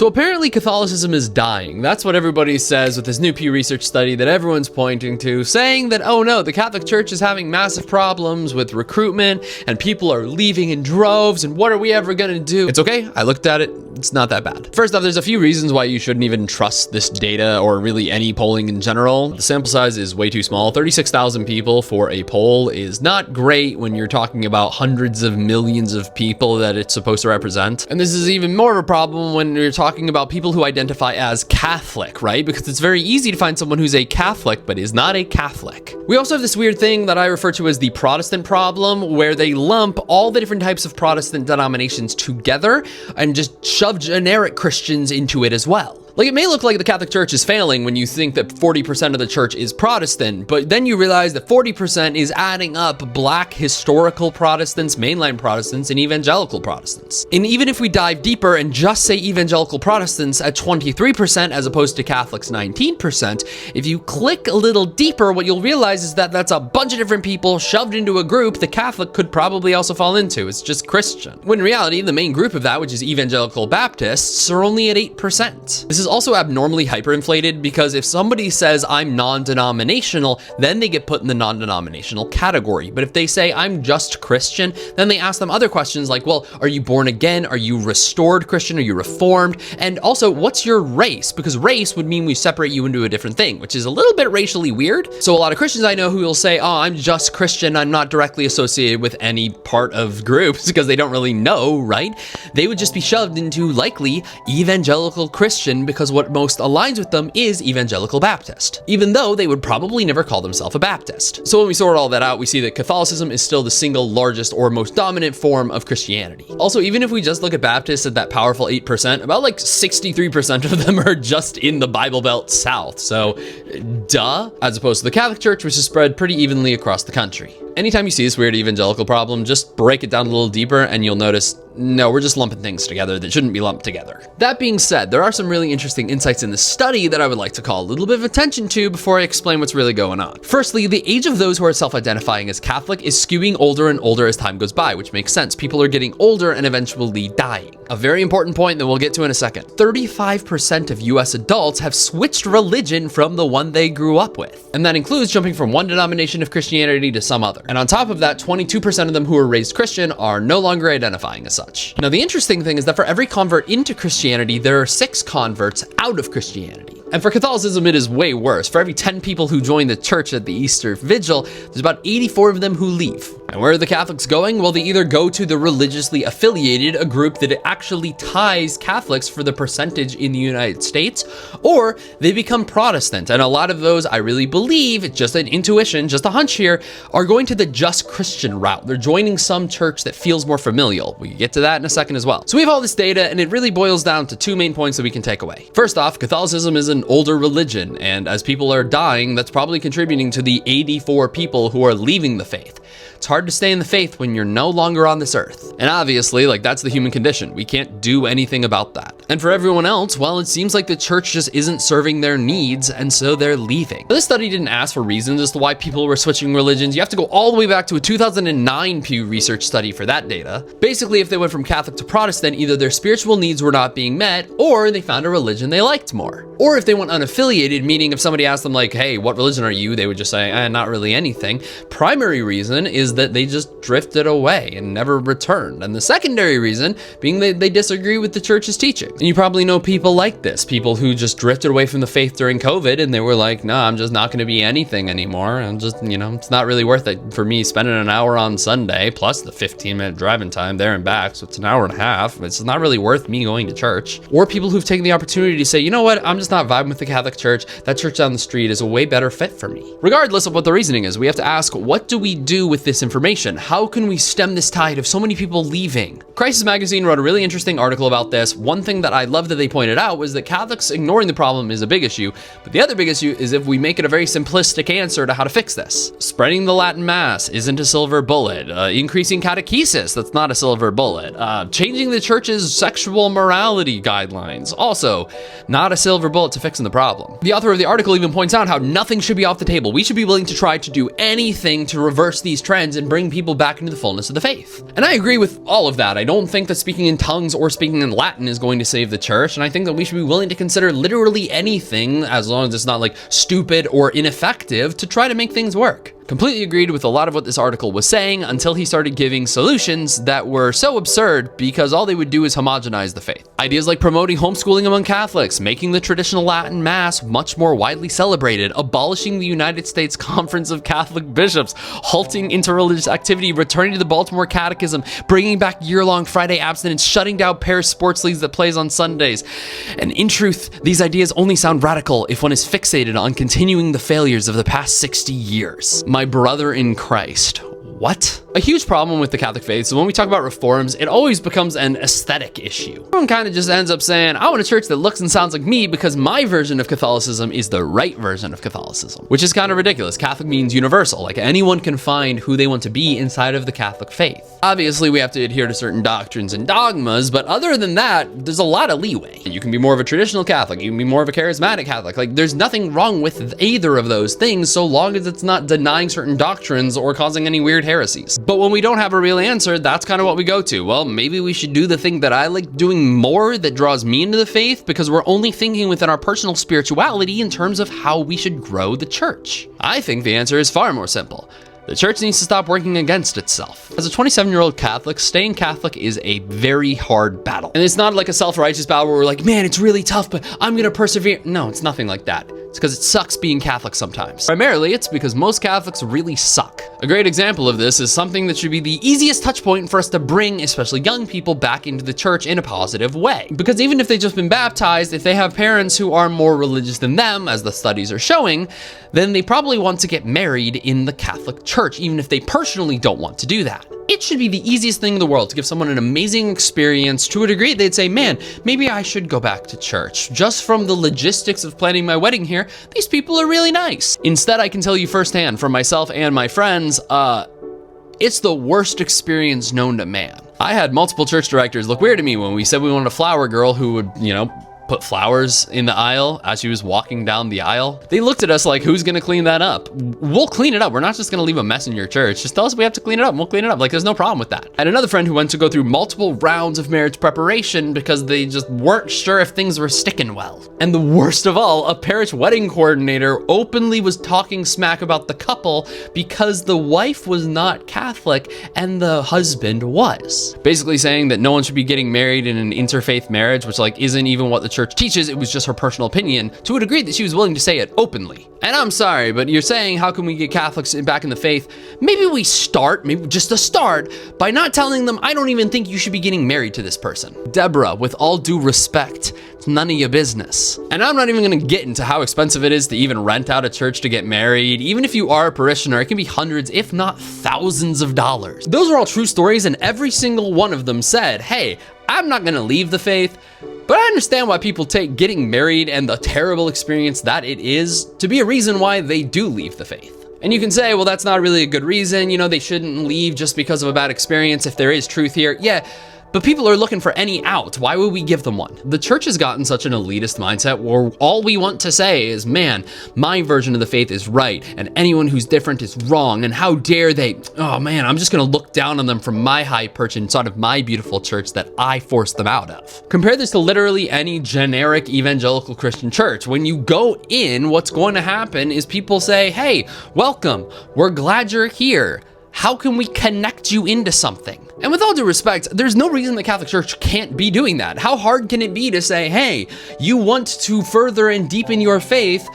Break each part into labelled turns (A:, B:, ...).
A: So apparently Catholicism is dying. That's what everybody says with this new Pew Research study that everyone's pointing to, saying that, oh no, the Catholic Church is having massive problems with recruitment and people are leaving in droves, and what are we ever gonna do? It's okay, I looked at it, it's not that bad. First off, there's a few reasons why you shouldn't even trust this data or really any polling in general. The sample size is way too small. 36,000 people for a poll is not great when you're talking about hundreds of millions of people that it's supposed to represent. And this is even more of a problem when you're talking about people who identify as Catholic, right? Because it's very easy to find someone who's a Catholic but is not a Catholic. We also have this weird thing that I refer to as the Protestant problem, where they lump all the different types of Protestant denominations together and just shove generic Christians into it as well. Like, it may look like the Catholic Church is failing when you think that 40% of the church is Protestant, but then you realize that 40% is adding up Black historical Protestants, mainline Protestants, and evangelical Protestants. And even if we dive deeper and just say evangelical Protestants at 23% as opposed to Catholics 19%, if you click a little deeper, what you'll realize is that that's a bunch of different people shoved into a group the Catholic could probably also fall into. It's just Christian. When in reality, the main group of that, which is evangelical Baptists, are only at 8%. This is also abnormally hyperinflated because if somebody says I'm non-denominational, then they get put in the non-denominational category. But if they say I'm just Christian, then they ask them other questions like, well, are you born again? Are you restored Christian? Are you reformed? And also, what's your race? Because race would mean we separate you into a different thing, which is a little bit racially weird. So a lot of Christians I know who will say, oh, I'm just Christian. I'm not directly associated with any part of groups because they don't really know, right? They would just be shoved into likely evangelical Christian because what most aligns with them is evangelical Baptist, even though they would probably never call themselves a Baptist. So when we sort all that out, we see that Catholicism is still the single largest or most dominant form of Christianity. Also, even if we just look at Baptists at that powerful 8%, about like 63% of them are just in the Bible Belt South. So duh, as opposed to the Catholic Church, which is spread pretty evenly across the country. Anytime you see this weird evangelical problem, just break it down a little deeper and you'll notice, no, we're just lumping things together that shouldn't be lumped together. That being said, there are some really interesting insights in the study that I would like to call a little bit of attention to before I explain what's really going on. Firstly, the age of those who are self-identifying as Catholic is skewing older and older as time goes by, which makes sense. People are getting older and eventually dying. A very important point that we'll get to in a second. 35% of US adults have switched religion from the one they grew up with. And that includes jumping from one denomination of Christianity to some other. And on top of that, 22% of them who were raised Christian are no longer identifying as such. Now, the interesting thing is that for every convert into Christianity, there are 6 converts out of Christianity. And for Catholicism, it is way worse. For every 10 people who join the church at the Easter Vigil, there's about 84 of them who leave. And where are the Catholics going? Well, they either go to the religiously affiliated, a group that actually ties Catholics for the percentage in the United States, or they become Protestant. And a lot of those, I really believe, just an intuition, just a hunch here, are going to the just Christian route. They're joining some church that feels more familial. We can get to that in a second as well. So we have all this data, and it really boils down to 2 main points that we can take away. First off, Catholicism is an older religion, and as people are dying, that's probably contributing to the 84 people who are leaving the faith. It's hard to stay in the faith when you're no longer on this earth. And obviously, like, that's the human condition. We can't do anything about that. And for everyone else, well, it seems like the church just isn't serving their needs, and so they're leaving. But this study didn't ask for reasons as to why people were switching religions. You have to go all the way back to a 2009 Pew Research study for that data. Basically, if they went from Catholic to Protestant, either their spiritual needs were not being met, or they found a religion they liked more. Or if they went unaffiliated, meaning if somebody asked them like, hey, what religion are you? They would just say, not really anything. Primary reason is that they just drifted away and never returned. And the secondary reason being that they disagree with the church's teaching. And you probably know people like this, people who just drifted away from the faith during COVID and they were like, no, I'm just not going to be anything anymore. I'm just, it's not really worth it for me spending an hour on Sunday plus the 15-minute driving time there and back. So it's an hour and a half. It's not really worth me going to church. Or people who've taken the opportunity to say, you know what, I'm just not vibing with the Catholic Church. That church down the street is a way better fit for me. Regardless of what the reasoning is, we have to ask, what do we do with this information? How can we stem this tide of so many people leaving? Crisis Magazine wrote a really interesting article about this. One thing that I love that they pointed out was that Catholics ignoring the problem is a big issue, but the other big issue is if we make it a very simplistic answer to how to fix this. Spreading the Latin Mass isn't a silver bullet. Increasing catechesis, that's not a silver bullet. Changing the church's sexual morality guidelines, also not a silver bullet to fixing the problem. The author of the article even points out how nothing should be off the table. We should be willing to try to do anything to reverse these trends hands and bring people back into the fullness of the faith. And I agree with all of that. I don't think that speaking in tongues or speaking in Latin is going to save the church, and I think that we should be willing to consider literally anything, as long as it's not like stupid or ineffective, to try to make things work. Completely agreed with a lot of what this article was saying until he started giving solutions that were so absurd because all they would do is homogenize the faith. Ideas like promoting homeschooling among Catholics, making the traditional Latin Mass much more widely celebrated, abolishing the United States Conference of Catholic Bishops, halting interreligious activity, returning to the Baltimore Catechism, bringing back year-long Friday abstinence, shutting down parish sports leagues that plays on Sundays. And in truth, these ideas only sound radical if one is fixated on continuing the failures of the past 60 years. My brother in Christ. What? A huge problem with the Catholic faith is when we talk about reforms, it always becomes an aesthetic issue. Everyone kind of just ends up saying, I want a church that looks and sounds like me because my version of Catholicism is the right version of Catholicism, which is kind of ridiculous. Catholic means universal, like anyone can find who they want to be inside of the Catholic faith. Obviously, we have to adhere to certain doctrines and dogmas, but other than that, there's a lot of leeway. You can be more of a traditional Catholic, you can be more of a charismatic Catholic. Like, there's nothing wrong with either of those things so long as it's not denying certain doctrines or causing any weird heresies. But when we don't have a real answer, that's kind of what we go to. Well, maybe we should do the thing that I like doing more that draws me into the faith because we're only thinking within our personal spirituality in terms of how we should grow the church. I think the answer is far more simple. The church needs to stop working against itself. As a 27-year-old Catholic, staying Catholic is a very hard battle. And it's not like a self-righteous battle where we're like, man, it's really tough, but I'm gonna persevere. No, it's nothing like that. It's because it sucks being Catholic sometimes. Primarily, it's because most Catholics really suck. A great example of this is something that should be the easiest touch point for us to bring, especially young people, back into the church in a positive way. Because even if they've just been baptized, if they have parents who are more religious than them, as the studies are showing, then they probably want to get married in the Catholic Church, even if they personally don't want to do that. It should be the easiest thing in the world to give someone an amazing experience. To a degree, they'd say, man, maybe I should go back to church. Just from the logistics of planning my wedding here, these people are really nice. Instead, I can tell you firsthand from myself and my friends, it's the worst experience known to man. I had multiple church directors look weird at me when we said we wanted a flower girl who would, put flowers in the aisle as she was walking down the aisle. They looked at us like, who's gonna clean that up? We'll clean it up. We're not just gonna leave a mess in your church. Just tell us we have to clean it up and we'll clean it up. Like, there's no problem with that. I had another friend who went to go through multiple rounds of marriage preparation because they just weren't sure if things were sticking well. And the worst of all, a parish wedding coordinator openly was talking smack about the couple because the wife was not Catholic and the husband was. Basically saying that no one should be getting married in an interfaith marriage, which isn't even what the church teaches. It was just her personal opinion, to a degree that she was willing to say it openly. And I'm sorry, but you're saying, how can we get Catholics back in the faith? Maybe we start, maybe just a start, by not telling them, I don't even think you should be getting married to this person. Deborah, with all due respect, it's none of your business. And I'm not even gonna get into how expensive it is to even rent out a church to get married. Even if you are a parishioner, it can be hundreds, if not thousands of dollars. Those are all true stories, and every single one of them said, hey, I'm not gonna leave the faith, but I understand why people take getting married and the terrible experience that it is to be a reason why they do leave the faith. And you can say, well, that's not really a good reason. They shouldn't leave just because of a bad experience if there is truth here. Yeah, but people are looking for any out. Why would we give them one? The church has gotten such an elitist mindset where all we want to say is, man, my version of the faith is right and anyone who's different is wrong, and how dare they? Oh man, I'm just gonna look down on them from my high perch inside of my beautiful church that I forced them out of. Compare this to literally any generic evangelical Christian church. When you go in, what's going to happen is people say, hey, welcome, we're glad you're here. How can we connect you into something? And with all due respect, there's no reason the Catholic Church can't be doing that. How hard can it be to say, hey, you want to further and deepen your faith?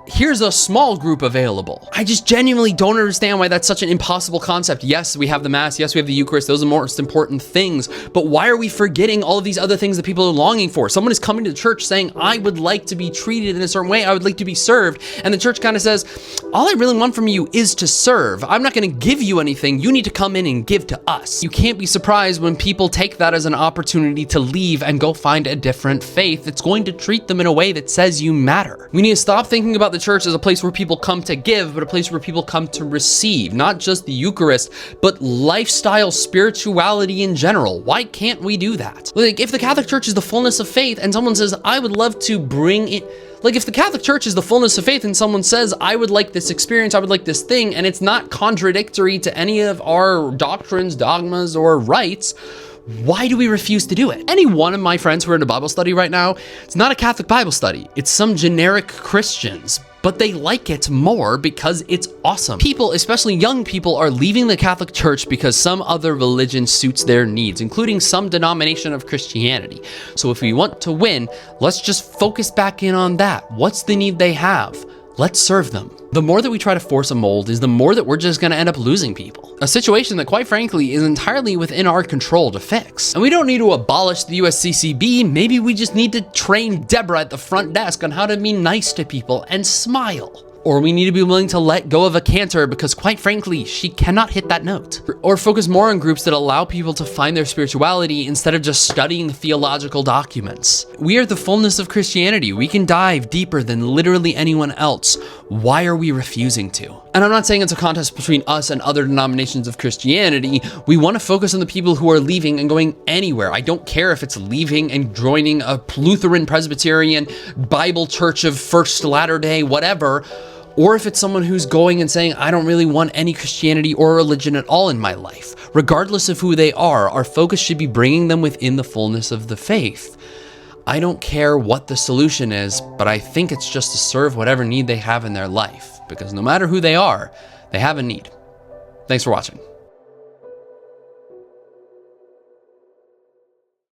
A: Here's a small group available. I just genuinely don't understand why that's such an impossible concept. Yes, we have the Mass. Yes, we have the Eucharist. Those are the most important things. But why are we forgetting all of these other things that people are longing for? Someone is coming to the church saying, I would like to be treated in a certain way. I would like to be served. And the church kind of says, all I really want from you is to serve. I'm not going to give you anything. You need to come in and give to us. You can't be surprised when people take that as an opportunity to leave and go find a different faith that's going to treat them in a way that says you matter. We need to stop thinking about the church as a place where people come to give, but a place where people come to receive, not just the Eucharist, but lifestyle spirituality in general. Why can't we do that? Like, if the Catholic Church is the fullness of faith and someone says, I would love to bring it, like, if the Catholic Church is the fullness of faith and someone says, I would like this experience, I would like this thing, and it's not contradictory to any of our doctrines, dogmas, or rites, why do we refuse to do it? Any one of my friends who are in a Bible study right now, it's not a Catholic Bible study. It's some generic Christians, but they like it more because it's awesome. People, especially young people, are leaving the Catholic Church because some other religion suits their needs, including some denomination of Christianity. So if we want to win, let's just focus back in on that. What's the need they have? Let's serve them. The more that we try to force a mold is the more that we're just going to end up losing people. A situation that, quite frankly, is entirely within our control to fix. And we don't need to abolish the USCCB. Maybe we just need to train Deborah at the front desk on how to be nice to people and smile. Or we need to be willing to let go of a cantor because, quite frankly, she cannot hit that note. Or focus more on groups that allow people to find their spirituality instead of just studying theological documents. We are the fullness of Christianity. We can dive deeper than literally anyone else. Why are we refusing to? And I'm not saying it's a contest between us and other denominations of Christianity. We want to focus on the people who are leaving and going anywhere. I don't care if it's leaving and joining a Lutheran, Presbyterian, Bible Church of First Latter-day, whatever, or if it's someone who's going and saying, I don't really want any Christianity or religion at all in my life. Regardless of who they are, our focus should be bringing them within the fullness of the faith. I don't care what the solution is, but I think it's just to serve whatever need they have in their life, because no matter who they are, they have a need. Thanks for watching.